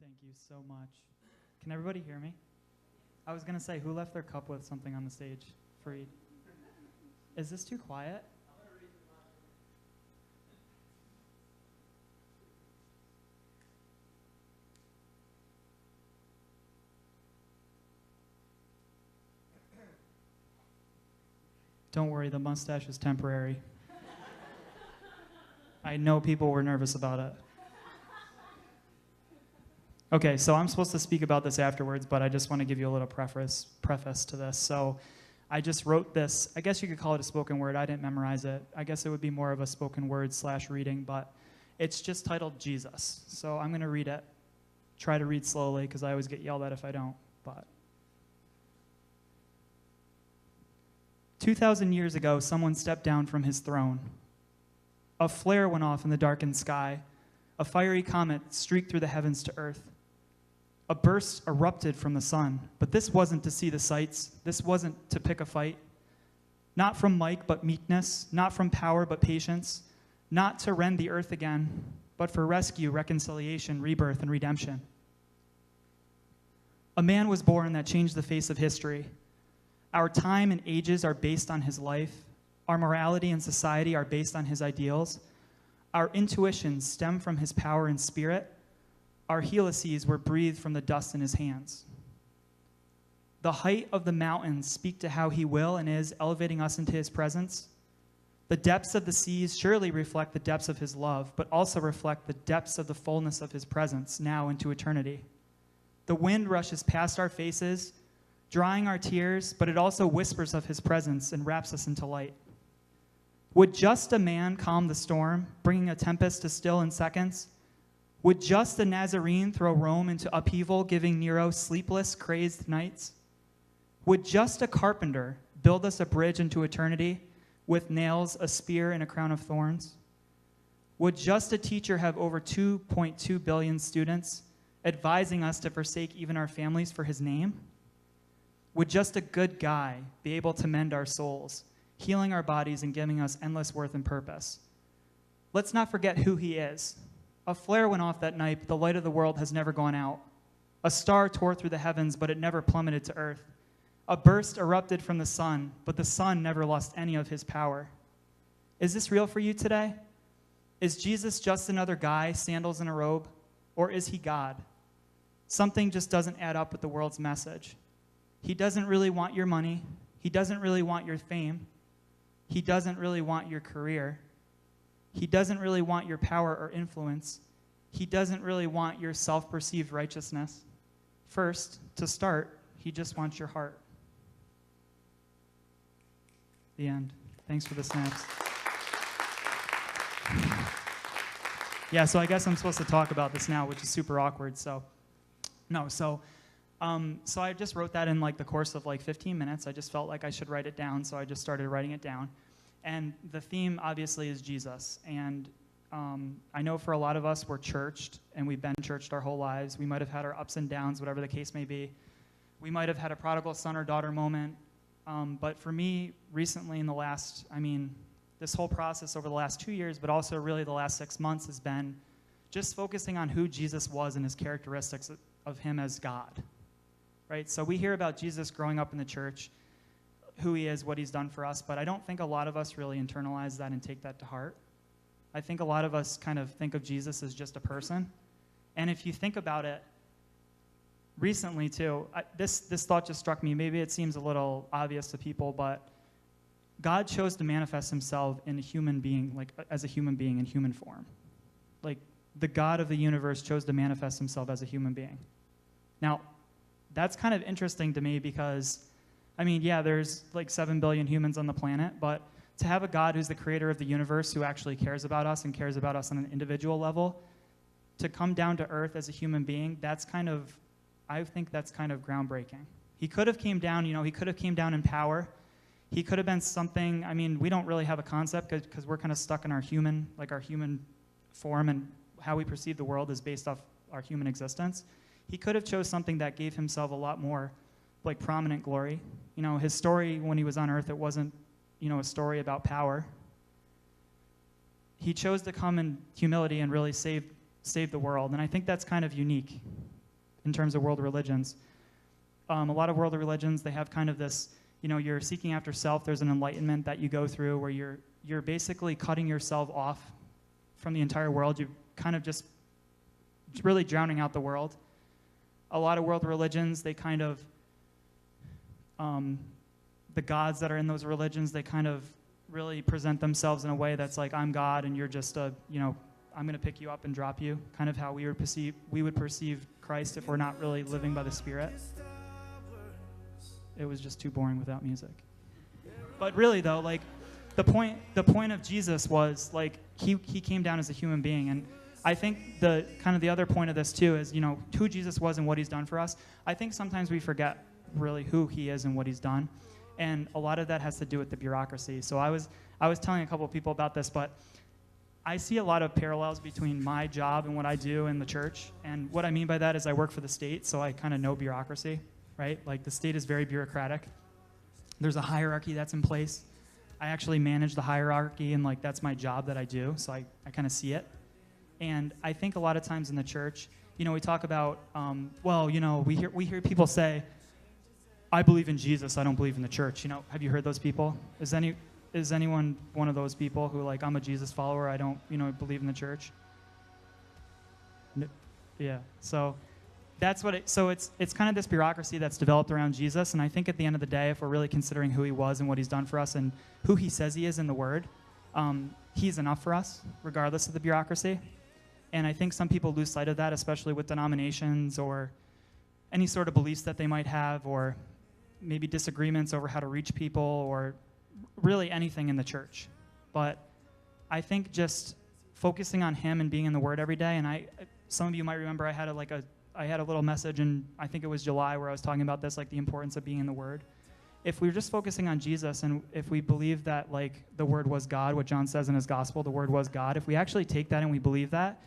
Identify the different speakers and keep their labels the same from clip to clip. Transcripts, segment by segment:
Speaker 1: Thank you so much. Can everybody hear me? I was going to say, who left their cup with something on the stage? Freed. Is this too quiet? Don't worry, the mustache is temporary. I know people were nervous about it. Okay, so I'm supposed to speak about this afterwards, but I just want to give you a little preface to this. So I just wrote this. I guess you could call it a spoken word. I didn't memorize it. I guess it would be more of a spoken word / reading, but it's just titled Jesus. So I'm going to read it. Try to read slowly because I always get yelled at if I don't. But 2,000 years ago, someone stepped down from his throne. A flare went off in the darkened sky. A fiery comet streaked through the heavens to earth. A burst erupted from the sun, but this wasn't to see the sights. This wasn't to pick a fight. Not from might, but meekness. Not from power, but patience. Not to rend the earth again, but for rescue, reconciliation, rebirth, and redemption. A man was born that changed the face of history. Our time and ages are based on his life. Our morality and society are based on his ideals. Our intuitions stem from his power and spirit. Our helices were breathed from the dust in his hands. The height of the mountains speak to how he will and is elevating us into his presence. The depths of the seas surely reflect the depths of his love, but also reflect the depths of the fullness of his presence now into eternity. The wind rushes past our faces, drying our tears, but it also whispers of his presence and wraps us into light. Would just a man calm the storm, bringing a tempest to still in seconds? Would just a Nazarene throw Rome into upheaval, giving Nero sleepless, crazed nights? Would just a carpenter build us a bridge into eternity with nails, a spear, and a crown of thorns? Would just a teacher have over 2.2 billion students, advising us to forsake even our families for his name? Would just a good guy be able to mend our souls, healing our bodies and giving us endless worth and purpose? Let's not forget who he is. A flare went off that night, but the light of the world has never gone out. A star tore through the heavens, but it never plummeted to earth. A burst erupted from the sun, but the sun never lost any of his power. Is this real for you today? Is Jesus just another guy, sandals and a robe? Or is he God? Something just doesn't add up with the world's message. He doesn't really want your money. He doesn't really want your fame. He doesn't really want your career. He doesn't really want your power or influence. He doesn't really want your self-perceived righteousness. First, to start, he just wants your heart. The end. Thanks for the snaps. Yeah, so I guess I'm supposed to talk about this now, which is super awkward. So I just wrote that in like the course of like 15 minutes. I just felt like I should write it down, so I just started writing it down. And the theme, obviously, is Jesus. And I know for a lot of us, we're churched, and we've been churched our whole lives. We might have had our ups and downs, whatever the case may be. We might have had a prodigal son or daughter moment. But for me, recently in the last, this whole process over the last 2 years, but also really the last 6 months has been just focusing on who Jesus was and his characteristics of him as God, right? So we hear about Jesus growing up in the church, who he is, what he's done for us, but I don't think a lot of us really internalize that and take that to heart. I think a lot of us kind of think of Jesus as just a person. And if you think about it, recently too, this thought just struck me. Maybe it seems a little obvious to people, but God chose to manifest himself in a human being, like as a human being in human form. Like the God of the universe chose to manifest himself as a human being. Now, that's kind of interesting to me because there's like 7 billion humans on the planet, but to have a God who's the creator of the universe who actually cares about us and cares about us on an individual level, to come down to earth as a human being, I think that's kind of groundbreaking. He could have came down, he could have came down in power. He could have been something, we don't really have a concept because we're kind of stuck in our human form, and how we perceive the world is based off our human existence. He could have chose something that gave himself a lot more like prominent glory. His story when he was on earth, it wasn't, a story about power. He chose to come in humility and really save the world, and I think that's kind of unique. in terms of world religions. A lot of world religions, they have kind of this, you're seeking after self. There's an enlightenment that you go through where you're basically cutting yourself off from the entire world. You're kind of just really drowning out the world. A lot of world religions, they kind of, the gods that are in those religions, they kind of really present themselves in a way that's like, I'm God and you're just I'm going to pick you up and drop you, kind of how we would perceive Christ if we're not really living by the Spirit. It was just too boring without music. But really, though, like, the point of Jesus was, like, he came down as a human being. And I think the other point of this, too, is, who Jesus was and what he's done for us. I think sometimes we forget really who he is and what he's done. And a lot of that has to do with the bureaucracy. So I was telling a couple of people about this, but I see a lot of parallels between my job and what I do in the church. And what I mean by that is I work for the state, so I kind of know bureaucracy, right? Like, the state is very bureaucratic. There's a hierarchy that's in place. I actually manage the hierarchy, and, like, that's my job that I do, so I kind of see it. And I think a lot of times in the church, we talk about, we hear people say, I believe in Jesus, I don't believe in the church. Have you heard those people? Is anyone one of those people who, like, I'm a Jesus follower, I don't, believe in the church? Yeah, so that's what it's kind of this bureaucracy that's developed around Jesus. And I think at the end of the day, if we're really considering who he was and what he's done for us and who he says he is in the Word, he's enough for us, regardless of the bureaucracy. And I think some people lose sight of that, especially with denominations or any sort of beliefs that they might have, or maybe disagreements over how to reach people, or really anything in the church. But I think just focusing on him and being in the Word every day, and some of you might remember I had a little message, and I think it was July, where I was talking about this, like the importance of being in the Word. If we're just focusing on Jesus, and if we believe that, like, the Word was God, what John says in his gospel, the Word was God, if we actually take that and we believe that,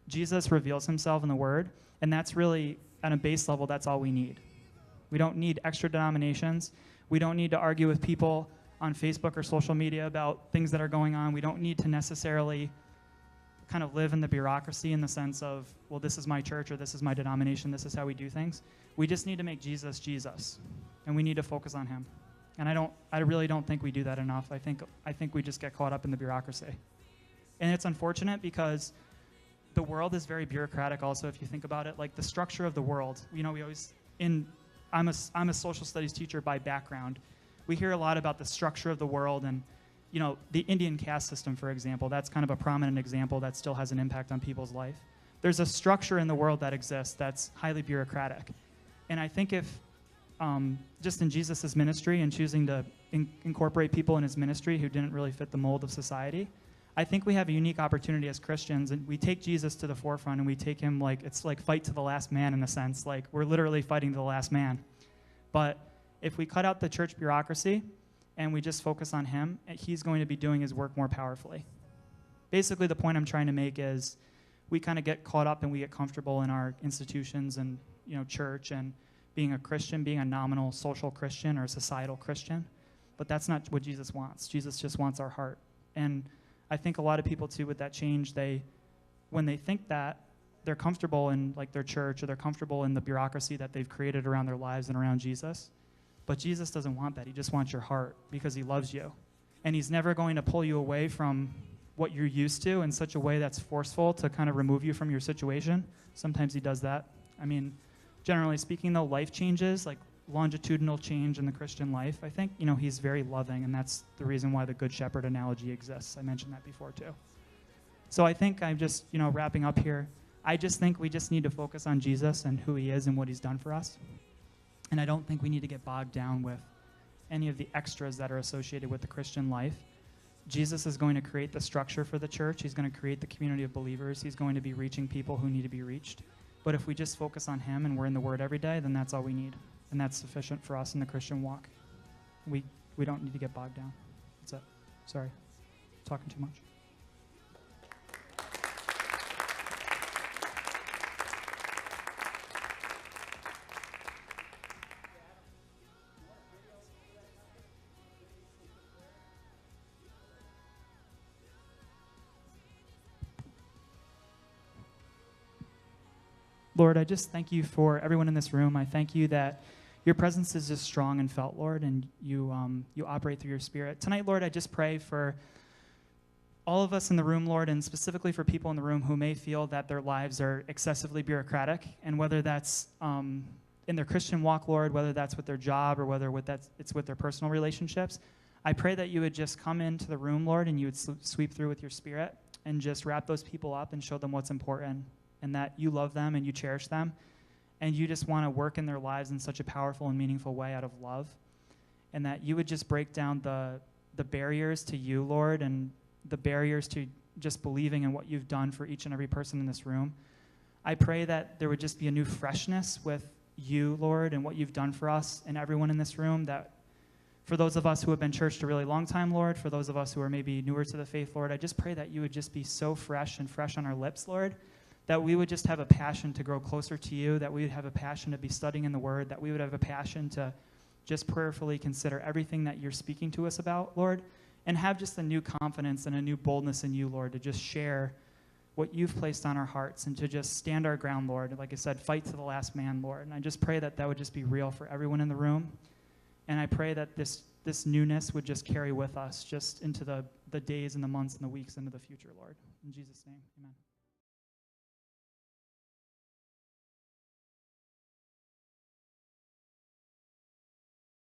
Speaker 1: Jesus reveals himself in the Word, and that's really, at a base level, that's all we need. We don't need extra denominations. We don't need to argue with people on Facebook or social media about things that are going on. We don't need to necessarily kind of live in the bureaucracy in the sense of, well, this is my church or this is my denomination, this is how we do things. We just need to make Jesus Jesus, and we need to focus on him. And I really don't think we do that enough. I think we just get caught up in the bureaucracy. And it's unfortunate because the world is very bureaucratic also, if you think about it. Like, the structure of the world, I'm a social studies teacher by background. We hear a lot about the structure of the world, and the Indian caste system, for example, that's kind of a prominent example that still has an impact on people's life. There's a structure in the world that exists that's highly bureaucratic. And I think if, just in Jesus' ministry and choosing to incorporate people in his ministry who didn't really fit the mold of society, I think we have a unique opportunity as Christians, and we take Jesus to the forefront, and we take him it's like fight to the last man in a sense. Like, we're literally fighting to the last man. But if we cut out the church bureaucracy and we just focus on him, he's going to be doing his work more powerfully. Basically, the point I'm trying to make is we kind of get caught up and we get comfortable in our institutions and, church and being a Christian, being a nominal social Christian or a societal Christian. But that's not what Jesus wants. Jesus just wants our heart. And I think a lot of people, too, with that change, when they think that, they're comfortable in, like, their church, or they're comfortable in the bureaucracy that they've created around their lives and around Jesus. But Jesus doesn't want that. He just wants your heart because he loves you. And he's never going to pull you away from what you're used to in such a way that's forceful to kind of remove you from your situation. Sometimes he does that. I mean, generally speaking, though, life changes, like longitudinal change in the Christian life, I think, he's very loving, and that's the reason why the Good Shepherd analogy exists. I mentioned that before, too. So I think I'm just, wrapping up here. I just think we just need to focus on Jesus and who he is and what he's done for us. And I don't think we need to get bogged down with any of the extras that are associated with the Christian life. Jesus is going to create the structure for the church. He's going to create the community of believers. He's going to be reaching people who need to be reached. But if we just focus on him and we're in the Word every day, then that's all we need. And that's sufficient for us in the Christian walk. We don't need to get bogged down. That's it. Sorry. Talking too much. Lord, I just thank you for everyone in this room. I thank you that your presence is just strong and felt, Lord, and you operate through your Spirit. Tonight, Lord, I just pray for all of us in the room, Lord, and specifically for people in the room who may feel that their lives are excessively bureaucratic, and whether that's in their Christian walk, Lord, whether that's with their job or whether it's with their personal relationships, I pray that you would just come into the room, Lord, and you would sweep through with your Spirit and just wrap those people up and show them what's important, and that you love them and you cherish them, and you just want to work in their lives in such a powerful and meaningful way out of love, and that you would just break down the barriers to you, Lord, and the barriers to just believing in what you've done for each and every person in this room. I pray that there would just be a new freshness with you, Lord, and what you've done for us and everyone in this room, that for those of us who have been churched a really long time, Lord, for those of us who are maybe newer to the faith, Lord, I just pray that you would just be so fresh and fresh on our lips, Lord, that we would just have a passion to grow closer to you, that we would have a passion to be studying in the Word, that we would have a passion to just prayerfully consider everything that you're speaking to us about, Lord, and have just a new confidence and a new boldness in you, Lord, to just share what you've placed on our hearts and to just stand our ground, Lord. Like I said, fight to the last man, Lord. And I just pray that that would just be real for everyone in the room. And I pray that this newness would just carry with us just into the days and the months and the weeks into the future, Lord. In Jesus' name, amen.